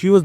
She was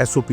SOP,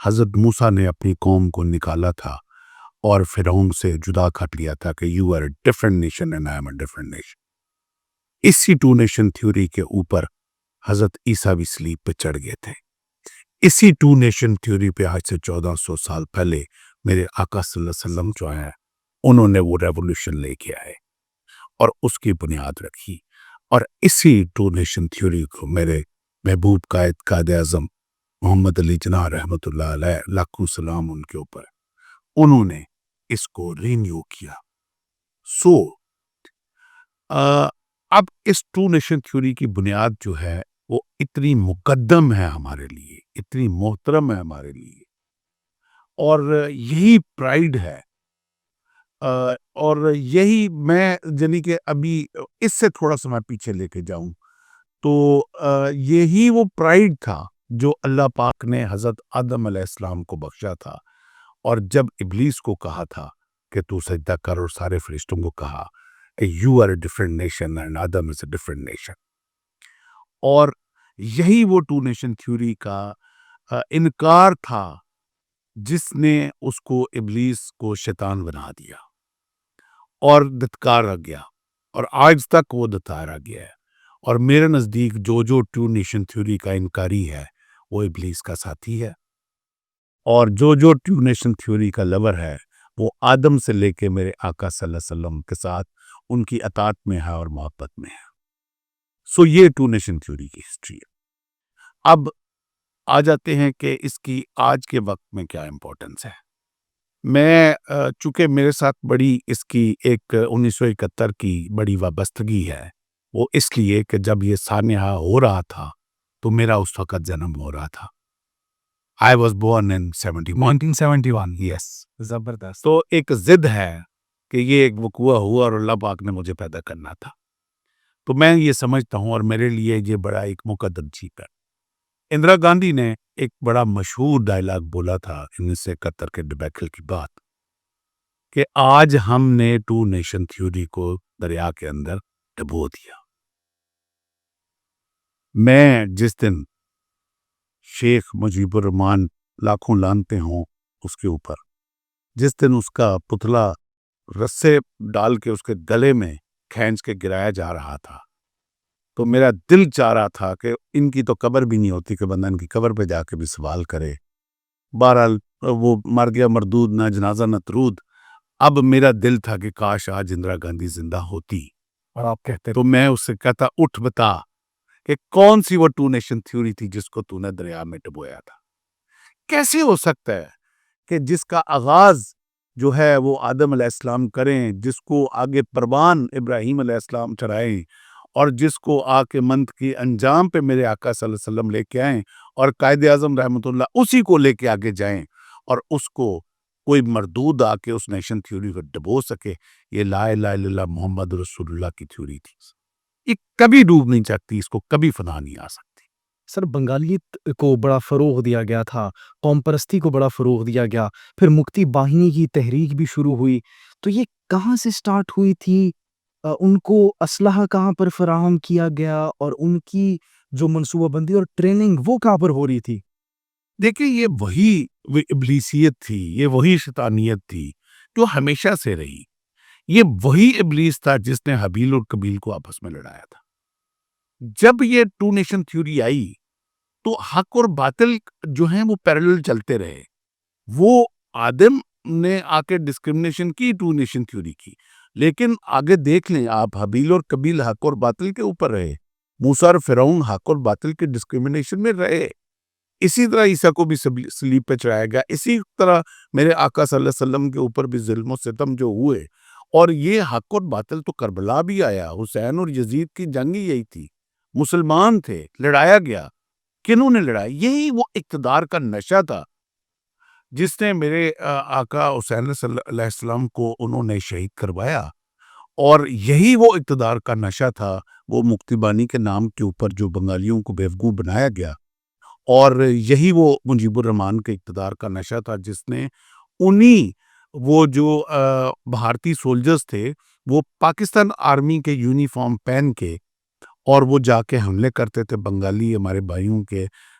حضرت موسیٰ نے اپنی قوم کو نکالا تھا اور فرعون سے جدا کر لیا تھا کہ you are a different nation and I am a different nation. اسی ٹو نیشن تھیوری کے اوپر حضرت عیسیٰ بھی سلیب پہ چڑھ گئے تھے. اسی ٹو نیشن تھیوری پہ آج سے 1400 سال پہلے میرے آقا صلی اللہ علیہ وسلم جو ہیں انہوں نے وہ ریولوشن لے کے آئے اور اس کی بنیاد رکھی. اور اسی ٹو نیشن تھیوری کو میرے محبوب قائد اعظم محمد علی جناح رحمۃ اللہ علیہ لاکھوں سلام ان کے اوپر، انہوں نے اس کو رینیو کیا. سو اب اس ٹو نیشن تھیوری کی بنیاد جو ہے وہ اتنی مقدم ہے ہمارے لیے، اتنی محترم ہے ہمارے لیے، اور یہی پرائیڈ ہے. اور یہی میں یعنی کہ ابھی اس سے تھوڑا سا میں پیچھے لے کے جاؤں تو یہی وہ پرائیڈ تھا جو اللہ پاک نے حضرت آدم علیہ السلام کو بخشا تھا. اور جب ابلیس کو کہا تھا کہ تو سجدہ کر، اور سارے فرشتوں کو کہا you are a different nation and Adam is a different nation. اور یہی وہ ٹو نیشن تھیوری کا انکار تھا جس نے اس کو ابلیس کو شیطان بنا دیا اور دھتکارا گیا، اور آج تک وہ دھتکارا گیا ہے. اور میرے نزدیک جو ٹو نیشن تھیوری کا انکاری ہے وہ ابلیس کا ساتھی ہے، اور جو ٹو نیشن تھیوری کا لور ہے وہ آدم سے لے کے میرے آقا صلی اللہ علیہ وسلم کے ساتھ ان کی اطاعت میں ہے اور محبت میں ہے. سو یہ ٹو نیشن تھیوری کی ہسٹری ہے. اب آ جاتے ہیں کہ اس کی آج کے وقت میں کیا امپورٹنس ہے. میں چونکہ میرے ساتھ بڑی اس کی ایک 1971 کی بڑی وابستگی ہے، وہ اس لیے کہ جب یہ سانحہ ہو رہا تھا تو میرا اس وقت جنم ہو رہا تھا. I was born in 1971. Yes. زبردست. تو ایک ضد ہے کہ یہ ایک وقوع ہوا اور اللہ پاک نے مجھے پیدا کرنا تھا. تو میں یہ سمجھتا ہوں اور میرے لیے یہ بڑا ایک مقدم چیز ہے. اندرا گاندھی نے ایک بڑا مشہور ڈائلاگ بولا تھا 1971 کے ڈبیکل کی بات، کہ آج ہم نے ٹو نیشن تھیوری کو دریا کے اندر ڈبو دیا. میں جس دن شیخ مجیب الرحمان لاکھوں لانتے ہوں اس کے اوپر، جس دن اس کا پتلا رسے ڈال کے اس کے گلے میں کھینچ کے گرایا جا رہا تھا، تو میرا دل چاہ رہا تھا کہ ان کی تو قبر بھی نہیں ہوتی کہ بندہ ان کی قبر پہ جا کے بھی سوال کرے. بہرحال وہ مر گیا مردود، نہ جنازہ نہ درود. اب میرا دل تھا کہ کاش آج اندرا گاندھی زندہ ہوتی اور آپ کہتے تو میں اس سے کہتا اٹھ بتا کہ کون سی وہ ٹو نیشن تھیوری تھی جس کو تو نے دریا میں ڈبویا تھا. کیسے ہو سکتا ہے کہ جس کا آغاز جو ہے وہ آدم علیہ السلام کریں، جس کو آگے پروان ابراہیم علیہ السلام چڑھائیں، اور جس کو آ کے منت کی انجام پہ میرے آقا صلی اللہ علیہ وسلم لے کے آئیں، اور قائد اعظم رحمۃ اللہ اسی کو لے کے آگے جائیں، اور اس کو کوئی مردود آ کے اس نیشن تھیوری کو ڈبو سکے. یہ لا الہ الا اللہ محمد رسول اللہ کی تھیوری تھی. یہ کبھی ڈوب نہیں سکتی، اس کو کبھی فنا نہیں آ سکتی. سر بنگالیت کو بڑا فروغ دیا گیا تھا، قوم پرستی کو بڑا فروغ دیا گیا، پھر مکتی باہنی کی تحریک بھی شروع ہوئی. تو یہ کہاں سے سٹارٹ ہوئی تھی؟ ان کو اسلحہ کہاں پر فراہم کیا گیا، اور ان کی جو منصوبہ بندی اور ٹریننگ وہ کہاں پر ہو رہی تھی؟ دیکھیں یہ وہی ابلیسیت تھی، یہ وہی شیطانیت تھی جو ہمیشہ سے رہی. یہ وہی ابلیس تھا جس نے حابیل اور قبیل کو آپس میں لڑایا تھا. جب یہ ٹو نیشن تھیوری آئی تو حق اور باطل جو ہیں وہ پیرلل چلتے رہے. وہ آدم نے آ کے ڈسکرمنیشن کی ٹو نیشن تھیوری کی، لیکن آگے دیکھ لیں آپ، حابیل اور قبیل حق اور باطل کے اوپر رہے، موسیٰ اور فرعون حق اور باطل کے ڈسکرمنیشن میں رہے. اسی طرح عیسیٰ کو بھی صلیب پہ چڑھایا گیا. اسی طرح میرے آقا صلی اللہ علیہ وسلم کے اوپر بھی ظلم و ستم جو ہوئے، اور یہ حق اور باطل تو کربلا بھی آیا. حسین اور یزید کی جنگ ہی یہی تھی، مسلمان تھے، لڑایا گیا. کنہوں نے لڑایا؟ یہی وہ اقتدار کا نشہ تھا جس نے میرے آقا حسین علیہ السلام کو انہوں نے شہید کروایا. اور یہی وہ اقتدار کا نشہ تھا، وہ مکتی بانی کے نام کے اوپر جو بنگالیوں کو بیوقوف بنایا گیا. اور یہی وہ مجیب الرحمان کے اقتدار کا نشہ تھا جس نے انہی وہ جو بھارتی سولجرز تھے وہ پاکستان آرمی کے یونیفارم پہن کے، اور وہ جا کے حملے کرتے تھے بنگالی ہمارے بھائیوں کے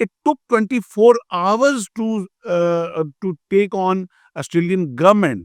it took 24 hours to take on Australian government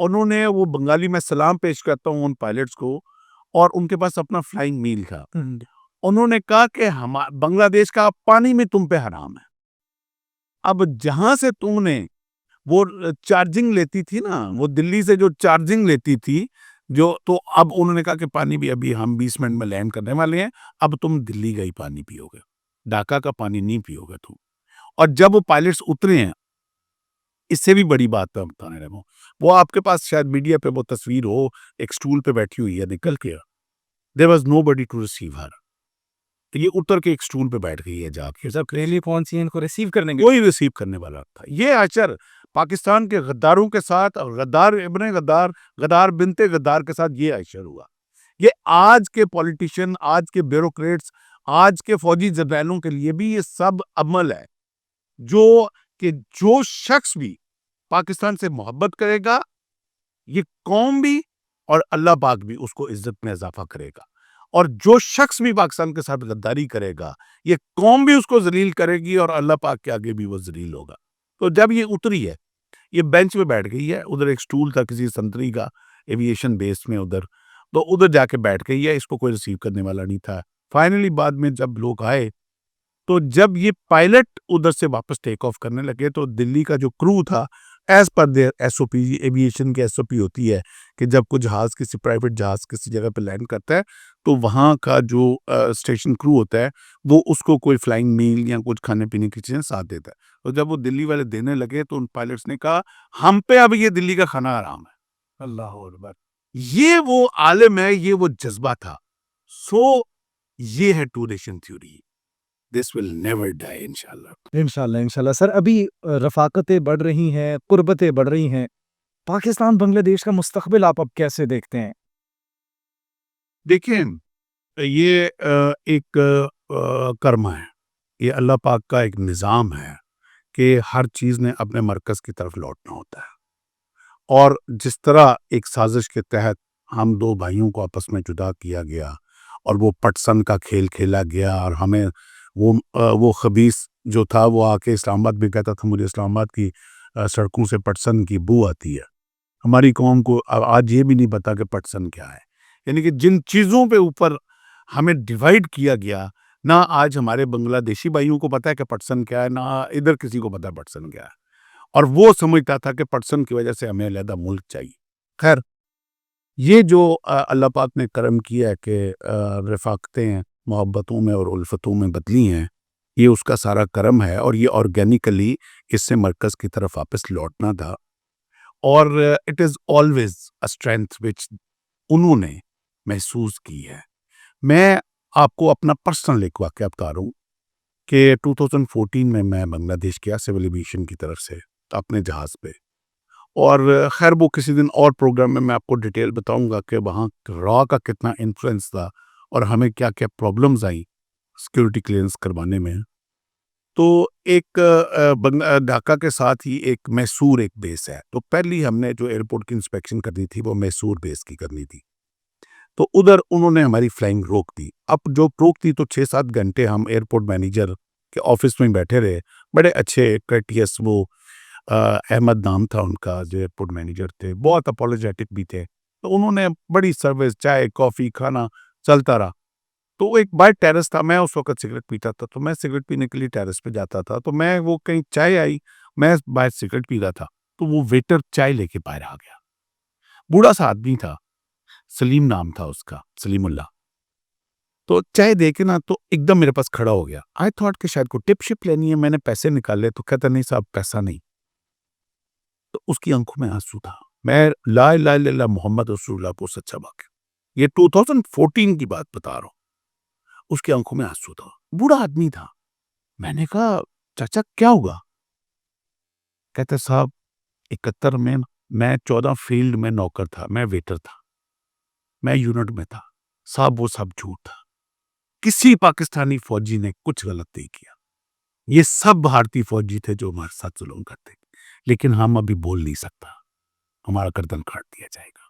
انہوں نے وہ بنگالی میں سلام پیش کرتا ہوں ان پائلٹس کو، اور ان کے پاس اپنا فلائنگ میل تھا. انہوں نے کہا کہ بنگلہ دیش کا پانی میں تم پہ حرام ہے. اب جہاں سے تم نے وہ چارجنگ لیتی تھی نا، وہ دلی سے جو چارجنگ لیتی تھی تو اب انہوں نے کہا کہ پانی بھی ابھی ہم 20 منٹ میں لینڈ کرنے والے ہیں، اب تم دلی کا ہی پانی پیو گے، ڈھاکہ کا پانی نہیں پیو گے تم. اور جب وہ پائلٹس اترے ہیں، اس سے بھی بڑی بات میں بتانے رہا ہوں، وہ آپ کے پاس شاید میڈیا پہ وہ تصویر ہو، ایک سٹول پہ بیٹھی ہوئی ہے نکل کے، there was nobody to receive her. تو یہ اتر کے ایک سٹول پہ بیٹھ گئی ہے جا کے، جب ریلی پہنچی ان کو ریسیو کرنے کے کوئی ریسیو کرنے والا تھا. یہ عشر پاکستان کے غداروں کے ساتھ، اور غدار ابن غدار، غدار بنت غدار کے ساتھ یہ عشر ہوا. یہ آج کے پولیٹیشین، آج کے بیوروکریٹس، آج کے فوجی جرنیلوں کے لیے بھی یہ سب عمل ہے جو شخص بھی پاکستان سے محبت کرے گا، یہ قوم بھی اور اللہ پاک بھی اس کو عزت میں اضافہ کرے گا. اور جو شخص بھی پاکستان کے ساتھ غداری کرے گا، یہ قوم بھی اس کو ذلیل کرے گی اور اللہ پاک کے آگے بھی وہ ذلیل ہوگا. تو جب یہ اتری ہے، یہ بینچ پہ بیٹھ گئی ہے، ادھر ایک سٹول تھا کسی سنتری کا ایویشن بیس میں ادھر، تو ادھر جا کے بیٹھ گئی ہے، اس کو کوئی ریسیو کرنے والا نہیں تھا. فائنلی بعد میں جب لوگ آئے، تو جب یہ پائلٹ ادھر سے واپس ٹیک آف کرنے لگے، تو دلی کا جو کرو تھا، as per their S O P, aviation کی ایس او پی ہوتی ہے کہ جب کوئی جہاز کسی پرائیویٹ جہاز کسی جگہ پہ لینڈ کرتا ہے، تو وہاں کا جو اسٹیشن کرو ہوتا ہے وہ اس کو کوئی فلائنگ میل یا کچھ کھانے پینے کی چیزیں ساتھ دیتا ہے. اور جب وہ دلی والے دینے لگے تو ان پائلٹس نے کہا ہم پہ اب یہ دلی کا کھانا حرام ہے. اللہ اکبر. یہ وہ عالم ہے، یہ وہ جذبہ تھا. یہ ہے two nation theory. This will never die انشاءاللہ. انشاءاللہ سر. ابھی رفاقتیں بڑھ رہی ہیں، قربتیں بڑھ رہی ہیں، پاکستان بنگلہ دیش کا مستقبل آپ اب کیسے دیکھتے ہیں؟ دیکھیں، یہ ایک کرما ہے، یہ اللہ پاک کا ایک نظام ہے کہ ہر چیز نے اپنے مرکز کی طرف لوٹنا ہوتا ہے. اور جس طرح ایک سازش کے تحت ہم دو بھائیوں کو آپس میں جدا کیا گیا اور وہ پٹسن کا کھیل کھیلا گیا، اور ہمیں وہ خبیث جو تھا وہ آ کے اسلام آباد بھی کہتا تھا مجھے اسلام آباد کی سڑکوں سے پٹسن کی بو آتی ہے. ہماری قوم کو آج یہ بھی نہیں پتا کہ پٹسن کیا ہے. یعنی کہ جن چیزوں پہ اوپر ہمیں ڈیوائیڈ کیا گیا، نہ آج ہمارے بنگلہ دیشی بھائیوں کو پتا ہے کہ پٹسن کیا ہے، نہ ادھر کسی کو پتا ہے پٹسن کیا ہے. اور وہ سمجھتا تھا کہ پٹسن کی وجہ سے ہمیں علیحدہ ملک چاہیے. خیر، یہ جو اللہ پاک نے کرم کیا ہے کہ رفاقتیں محبتوں میں اور الفتوں میں بدلی ہیں، یہ اس کا سارا کرم ہے، اور یہ آرگینیکلی اس سے مرکز کی طرف واپس لوٹنا تھا. اور it is always a strength which انہوں نے محسوس کی ہے. میں آپ کو اپنا پرسنل ایک واقعہ بتا رہا ہوں کہ 2014 میں بنگلہ دیش کیا سول ایویشن کی طرف سے اپنے جہاز پہ، اور خیر وہ کسی دن اور پروگرام میں آپ کو ڈیٹیل بتاؤں گا کہ وہاں را کا کتنا انفلوئنس تھا اور ہمیں کیا کیا پرابلمز آئیں سیکورٹی کلیئرنس کروانے میں. تو ایک ڈھاکہ کے ساتھ ہی ایک میسور ایک بیس ہے، تو پہلی ہم نے جو ایئرپورٹ کی انسپیکشن کرنی تھی وہ میسور بیس کی کرنی تھی. تو ادھر انہوں نے ہماری فلائنگ روک دی. اب جو روک دی تو 6-7 گھنٹے ہم ایئرپورٹ مینیجر کے آفس میں بیٹھے رہے. بڑے اچھے کرٹیس، وہ احمد نام تھا ان کا جو ایئرپورٹ مینیجر تھے، بہت اپولوجیٹک بھی تھے. تو انہوں نے بڑی سروس، چائے کافی کھانا چلتا رہا. تو ایک باہر ٹیرس تھا، میں اس وقت سگریٹ پیتا تھا، تو میں سگریٹ پینے کے لیے ٹیرس پہ جاتا تھا. تو میں وہ کہیں چائے آئی، میں باہر سگریٹ پی رہا تھا، تو وہ ویٹر چائے لے کے باہر آ گیا. بوڑھا سا آدمی تھا، سلیم نام تھا اس کا، سلیم اللہ. تو چائے دے کے نا تو ایک دم میرے پاس کھڑا ہو گیا. آئی تھاٹ کہ شاید کوئی ٹپ شپ لینی ہے. میں نے پیسے نکالے تو کہتا نہیں صاحب پیسہ نہیں. تو اس کی آنکھوں میں آنسو تھا. میں لا الہ الا اللہ محمد رسول اللہ کو سچا واقعہ، یہ 2014 کی بات بتا رہا ہوں. اس کی آنکھوں میں آنسو تھا، بوڑھا آدمی تھا. میں نے کہا چاچا کیا ہوا؟ کہتے صاحب 71 میں 14 فیلڈ میں نوکر تھا، میں ویٹر تھا، میں یونٹ میں تھا. صاحب وہ سب جھوٹ تھا، کسی پاکستانی فوجی نے کچھ غلط نہیں کیا. یہ سب بھارتی فوجی تھے جو ہمارے ساتھ ظلم کرتے، لیکن ہم ابھی بول نہیں سکتا، ہمارا گردن کاٹ دیا جائے گا.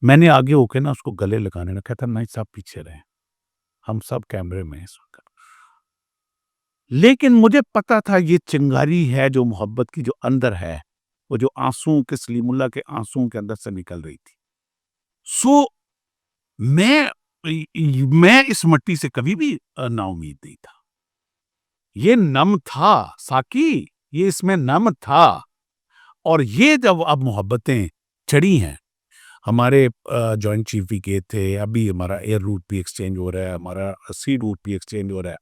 میں نے آگے ہو کے نا اس کو گلے لگانے رکھا تھا. نہیں صاحب پیچھے رہے، ہم سب کیمرے میں اس وقت. لیکن مجھے پتا تھا یہ چنگاری ہے جو محبت کی جو اندر ہے، وہ جو آنسوں کے سلیم اللہ کے آنسوں کے اندر سے نکل رہی تھی. سو میں اس مٹی سے کبھی بھی نا امید نہیں تھا. یہ نم تھا ساکی، یہ اس میں نم تھا. اور یہ جب اب محبتیں چڑھی ہیں، ہمارے جوائنٹ چیف بھی گئے تھے، ابھی ہمارا ایئر روٹ بھی ایکسچینج ہو رہا ہے، ہمارا سی روٹ بھی ایکسچینج ہو رہا ہے.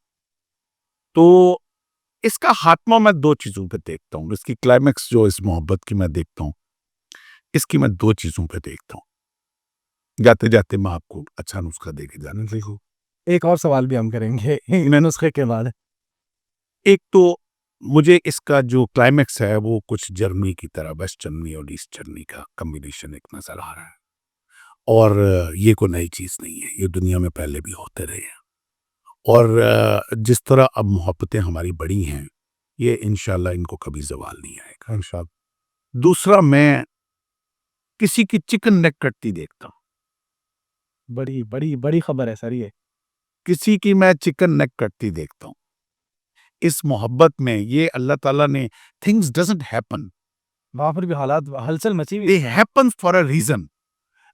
تو اس کا خاتمہ میں دو چیزوں پہ دیکھتا ہوں. اس کی کلائمیکس جو اس محبت کی میں دیکھتا ہوں، اس کی میں دو چیزوں پہ دیکھتا ہوں. جاتے جاتے میں آپ کو اچھا نسخہ دے کے جانے لگوں. ایک اور سوال بھی ہم کریں گے میں نسخے کے بعد. ایک تو مجھے اس کا جو کلائمیکس ہے وہ کچھ جرمنی کی طرح، ویسٹ جرمنی اور ایسٹ جرمنی کا کمبینیشن ایک نظر آ رہا ہے. اور یہ کوئی نئی چیز نہیں ہے، یہ دنیا میں پہلے بھی ہوتے رہے ہیں. اور جس طرح اب محبتیں ہماری بڑی ہیں، یہ انشاءاللہ ان کو کبھی زوال نہیں آئے گا انشاءاللہ. دوسرا، میں کسی کی چکن نیک کٹتی دیکھتا ہوں. بڑی بڑی بڑی خبر ہے سر یہ. کسی کی میں چکن نیک کٹتی دیکھتا ہوں. اس محبت میں یہ اللہ تعالیٰ نے things doesn't happen. وہاں پر بھی حالات ہلچل مچی ہوئی. They happen for a reason.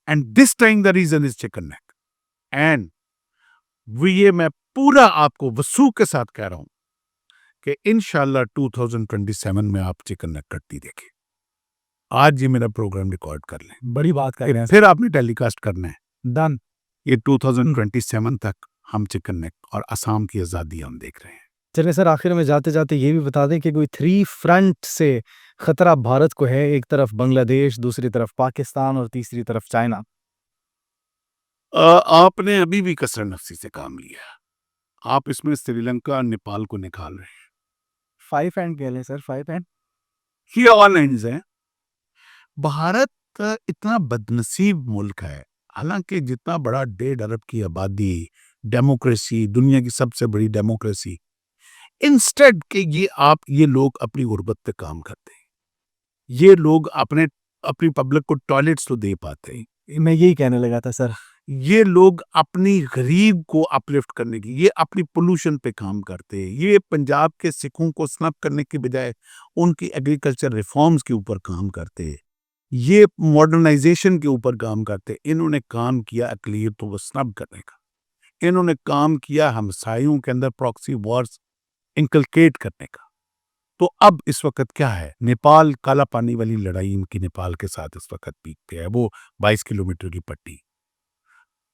And this time the reason is chicken neck. And یہ میں پورا آپ کو وثوق کے ساتھ کہہ رہا ہوں کہ انشاءاللہ 2027 میں آپ چکن نیک کٹتی دیکھیں. آج یہ میرا پروگرام ریکارڈ کر لیں، بڑی بات کر رہے ہیں. پھر آپ نے ٹیلی کاسٹ کرنا ہے. ڈن. یہ 2027 تک ہم چکن نیک اور آسام کی آزادی ہم دیکھ رہے ہیں. چلیں سر، آخر میں جاتے جاتے یہ بھی بتا دیں کہ کوئی 3 فرنٹ سے خطرہ بھارت کو ہے. ایک طرف بنگلہ دیش، دوسری طرف پاکستان اور تیسری طرف چائنا. آپ نے ابھی بھی کثر نفسی سے کام لیا. آپ اس میں سری لنکا اور نیپال کو نکال رہے ہیں. 5 اینڈ کہہ لیں سر، 5 اینڈ. یہ آل اینڈز ہیں. بھارت اتنا بدنصیب ملک ہے، حالانکہ جتنا بڑا 1.5 ارب کی آبادی، ڈیموکریسی، دنیا کی سب سے بڑی ڈیموکریسی، انسٹیڈ کہ یہ لوگ اپنی غربت پہ کام کرتے ہیں. یہ لوگ اپنی پبلک کو ٹوائلٹس تو دے پاتے ہیں. میں یہی کہنے لگا تھا سر. یہ لوگ اپنی غریب کو اپلفٹ کرنے کی، یہ اپنی پولوشن پہ کام کرتے ہیں. یہ پنجاب کے سکھوں کو سنب کرنے کی بجائے ان کی ایگریکلچر ریفارمز کے اوپر کام کرتے ہیں. یہ ماڈرنائزیشن کے اوپر کام کرتے. انہوں نے کام کیا اقلیت کو سنب کرنے کا. انہوں نے کام کیا ہمسایوں کے اندر پراکسی وارز انکلکیٹ کرنے کا. تو اب اس وقت کیا ہے، نیپال کالا پانی والی لڑائی ان کی نیپال کے ساتھ اس وقت پیک پہ ہے. وہ 22 کلومیٹر کی پٹی.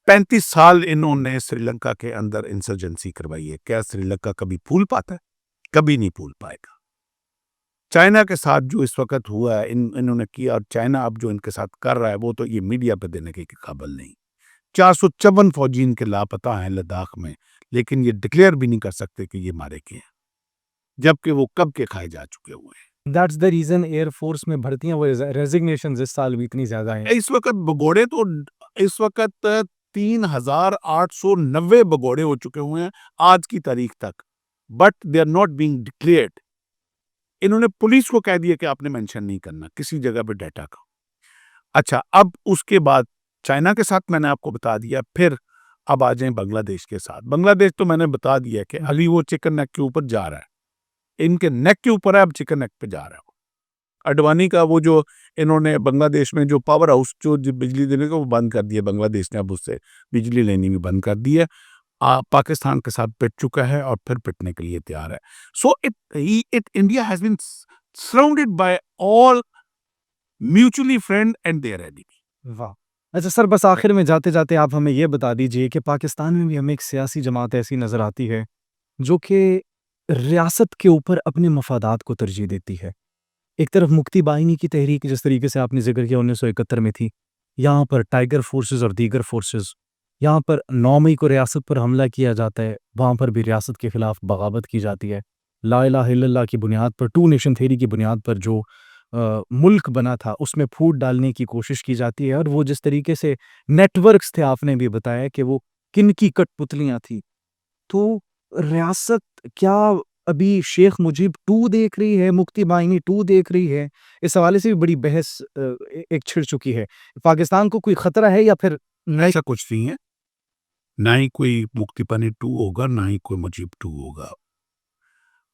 35 سال انہوں نے سری لنکا کے اندر انسرجنسی کروائی ہے. کیا سری لنکا کبھی پھول پاتا ہے؟ کبھی نہیں پھول پائے گا. چائنا کے ساتھ جو اس وقت ہوا ہے انہوں نے کیا، اور چائنا اب جو ان کے ساتھ کر رہا ہے وہ تو یہ میڈیا پہ دینے کے قابل نہیں. 454 فوجی ان کے لاپتہ ہیں لداخ میں، لیکن یہ ڈکلیئر بھی نہیں کر سکتے کہ یہ مارے گئے ہیں، جبکہ وہ کب کے کھائے جا چکے ہوئے ہیں. That's the reason air force میں بھرتیاں، وہ ریزگنیشنز اس سال بھی اتنی زیادہ ہیں. اس وقت بگوڑے تو اس وقت 3890 بگوڑے ہو چکے ہوئے ہیں آج کی تاریخ تک، but they are not being declared. انہوں نے پولیس کو کہہ دیا کہ آپ نے مینشن نہیں کرنا کسی جگہ پہ ڈیٹا کا. اچھا، اب اس کے بعد چائنا کے ساتھ میں نے آپ کو بتا دیا. پھر اب آ جائیں بنگلہ دیش کے ساتھ. بنگلہ دیش تو میں نے بتا دیا کہ ابھی وہ چکن نیک کے اوپر جا رہا ہے. ان کے نیک کے اوپر ہے، اب چکن نیک پہ جا رہا ہے. اڈوانی کا وہ جو انہوں نے بنگلہ دیش میں جو پاور ہاؤس جو بجلی دینے کا وہ بند کر دیا، بنگلہ دیش نے اب اس سے بجلی لینی بھی بند کر دی ہے. پاکستان کے ساتھ پٹ چکا ہے اور پھر پٹنے کے لیے تیار ہے. So India has been surrounded by all mutually friend and they are ready. واہ. اچھا سر، بس آخر میں جاتے جاتے آپ ہمیں یہ بتا دیجئے کہ پاکستان میں بھی ہمیں ایک سیاسی جماعت ایسی نظر آتی ہے جو کہ ریاست کے اوپر اپنے مفادات کو ترجیح دیتی ہے. ایک طرف مکتی بائنی کی تحریک جس طریقے سے آپ نے ذکر کیا 1971 میں تھی، یہاں پر ٹائیگر فورسز اور دیگر فورسز، یہاں پر 9 مئی کو ریاست پر حملہ کیا جاتا ہے، وہاں پر بھی ریاست کے خلاف بغاوت کی جاتی ہے. لا الہ الا اللہ کی بنیاد پر، 2 نیشن تھیوری کی بنیاد پر جو ملک بنا تھا اس میں پھوٹ ڈالنے کی کوشش کی جاتی ہے. اور وہ جس طریقے سے نیٹ ورکس تھے، آپ نے بھی بتایا کہ وہ کن کی کٹ پتلیاں تھیں. تو ریاست کیا ابھی شیخ مجیب 2 دیکھ رہی ہے، مکتی بائنی 2 دیکھ رہی ہے؟ اس حوالے سے بھی بڑی بحث ایک چھڑ چکی ہے. پاکستان کو کوئی خطرہ ہے یا پھر ایسا کچھ نہیں ہے. نہ ہی کوئی مکتی بائنی 2 ہوگا، نہ ہی کوئی مجیب 2 ہوگا.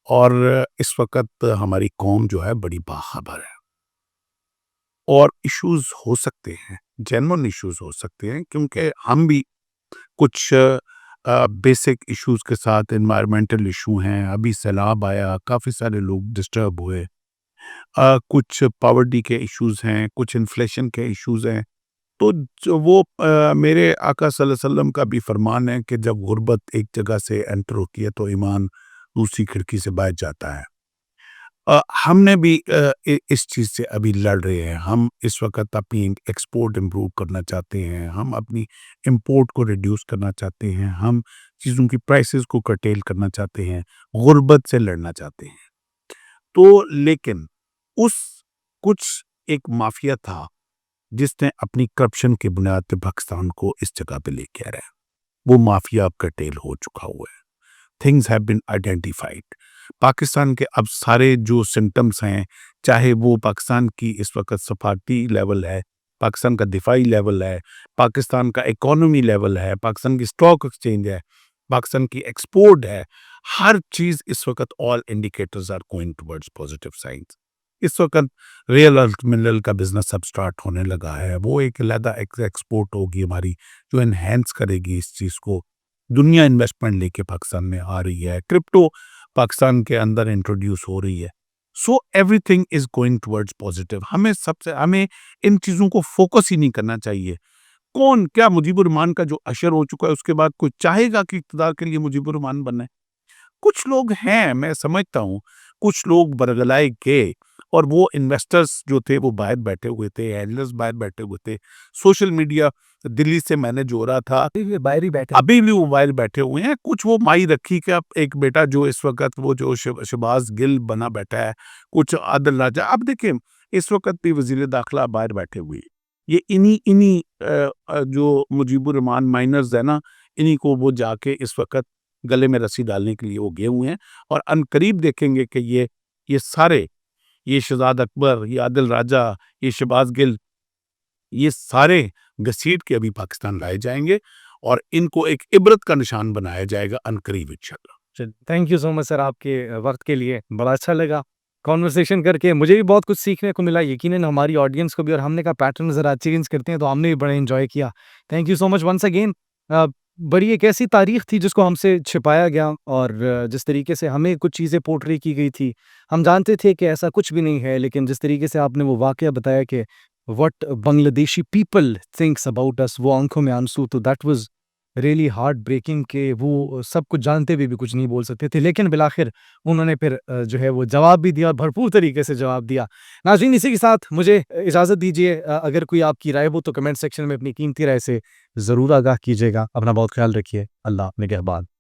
اور اس وقت ہماری قوم جو ہے بڑی باخبر ہے. اور ایشوز ہو سکتے ہیں، جینوئن ایشوز ہو سکتے ہیں، کیونکہ ہم بھی کچھ بیسک ایشوز کے ساتھ انوائرمنٹل ایشو ہیں. ابھی سیلاب آیا، کافی سارے لوگ ڈسٹرب ہوئے. کچھ پاورٹی کے ایشوز ہیں، کچھ انفلیشن کے ایشوز ہیں. تو وہ میرے آقا صلی اللہ علیہ وسلم کا بھی فرمان ہے کہ جب غربت ایک جگہ سے انٹر ہوتی ہے تو ایمان دوسری کھڑکی سے باہر جاتا ہے. ہم نے بھی اس چیز سے ابھی لڑ رہے ہیں. ہم اس وقت اپنی ایکسپورٹ امپروو کرنا چاہتے ہیں، ہم اپنی امپورٹ کو ریڈیوس کرنا چاہتے ہیں، ہم چیزوں کی پرائسز کو کرٹیل کرنا چاہتے ہیں، غربت سے لڑنا چاہتے ہیں. تو لیکن اس کچھ ایک مافیا تھا جس نے اپنی کرپشن کی بنیاد پہ پاکستان کو اس جگہ پہ لے کے آ رہا ہے. وہ مافیا اب کرٹیل ہو چکا ہوا ہے. Things have been identified. Pakistan کے اب سارے جو سمٹمز ہیں، چاہے وہ پاکستان کی اس وقت سفارتی لیول ہے، پاکستان کا دفاعی لیول ہے، پاکستان کا اکانومی لیول ہے، پاکستان کی اسٹاک ایکسچینج ہے، پاکستان کی ایکسپورٹ ہے، ہر چیز اس وقت all indicators are going towards positive signs. اس وقت ریئل ارتھ منرل کا بزنس اب سٹارٹ ہونے لگا ہے. وہ ایک علیحدہ ایکسپورٹ ہوگی ہماری جو انہینس کرے گی اس چیز کو. دنیا انویسٹمنٹ لے کے پاکستان میں آ رہی ہے. کرپٹو پاکستان کے اندر انٹروڈیوس ہو رہی ہے. So every thing is going towards positive. ہمیں ان چیزوں کو فوکس ہی نہیں کرنا چاہیے. کون کیا مجیب الرحمان کا جو اشر ہو چکا ہے اس کے بعد کوئی چاہے گا کہ اقتدار کے لیے مجیب الرحمان بننا ہے؟ کچھ لوگ ہیں، میں سمجھتا ہوں کچھ لوگ برگلائے گئے، اور وہ انویسٹرز جو تھے وہ باہر بیٹھے ہوئے تھے، ہینڈلرز باہر بیٹھے ہوئے تھے. سوشل میڈیا دلی سے میں نے جو رہا تھا، باہر ہی بیٹھے ابھی بھی وہ باہر بیٹھے ہوئے ہیں. کچھ وہ مائی رکھی کا ایک بیٹا جو اس وقت وہ جو شہباز گل بنا بیٹھا ہے، کچھ عادل راجہ. اب دیکھیں اس وقت بھی وزیر داخلہ باہر بیٹھے ہوئے. یہ انہی جو مجیب الرحمان مائنرز ہے نا، انہی کو وہ جا کے اس وقت گلے میں رسی ڈالنے کے لیے وہ گئے ہوئے ہیں. اور ان قریب دیکھیں گے کہ یہ سارے، یہ شہزاد اکبر، یہ عادل راجہ، یہ شہباز گل، یہ سارے گھسیٹ کے ابھی پاکستان لائے جائیں گے اور ان کو ایک عبرت کا نشان بنایا جائے گا عنقریب انشاءاللہ. تھینک یو سو مچ سر آپ کے وقت کے لیے. بڑا اچھا لگا کانورسیشن کر کے. مجھے بھی بہت کچھ سیکھنے کو ملا، یقیناً ہماری آڈینس کو بھی. اور ہم نے کہا پیٹرن ذرا چینج کرتے ہیں، تو ہم نے بھی بڑا انجوائے کیا. Thank you so much once again. بڑی ایک ایسی تاریخ تھی جس کو ہم سے چھپایا گیا، اور جس طریقے سے ہمیں کچھ چیزیں پورٹری کی گئی تھی، ہم جانتے تھے کہ ایسا کچھ بھی نہیں ہے. لیکن جس طریقے سے آپ نے وہ واقعہ بتایا کہ وٹ بنگلہ دیشی پیپل تھنکس اباؤٹ اس، وہ آنکھوں میں آنسو، تو that was really heart breaking کہ وہ سب کچھ جانتے ہوئے بھی کچھ نہیں بول سکتے تھے. لیکن بالآخر انہوں نے پھر جو ہے وہ جواب بھی دیا، اور بھرپور طریقے سے جواب دیا. ناظرین، اسی کے ساتھ مجھے اجازت دیجیے. اگر کوئی آپ کی رائے ہو تو کمنٹ سیکشن میں اپنی قیمتی رائے سے ضرور آگاہ کیجیے گا. اپنا بہت خیال رکھیے. اللہ نگہبان.